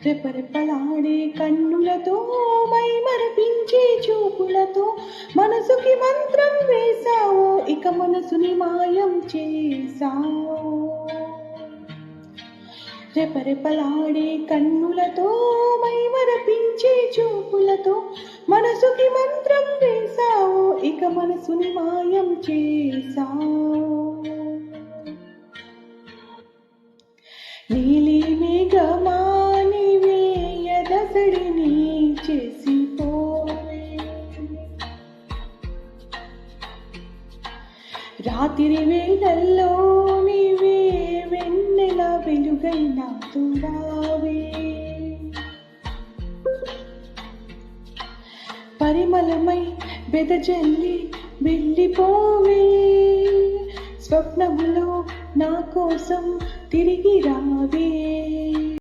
రెపరెపలాడే కన్నులతో మైమరపించే చూపులతో మనసుకి మంత్రం వేశావో, ఇక మనసుని మాయం చేశావో. రెపరెపలాడే కన్నులతో మైమరపించే చూపులతో మనసుకి మంత్రం వేశావో, ఇక మనసుని మాయం చేశావో. నీలి మేఘమానివే ఎదసడిని చేసిపోవే, రాత్రి వేళల్లో నీవే వెన్నెల వెలుగై నాతో రావే. పరిమళమై బెదజల్లి వెళ్ళిపోవే, స్వప్నములో నా కోసం తిరిగి రావే.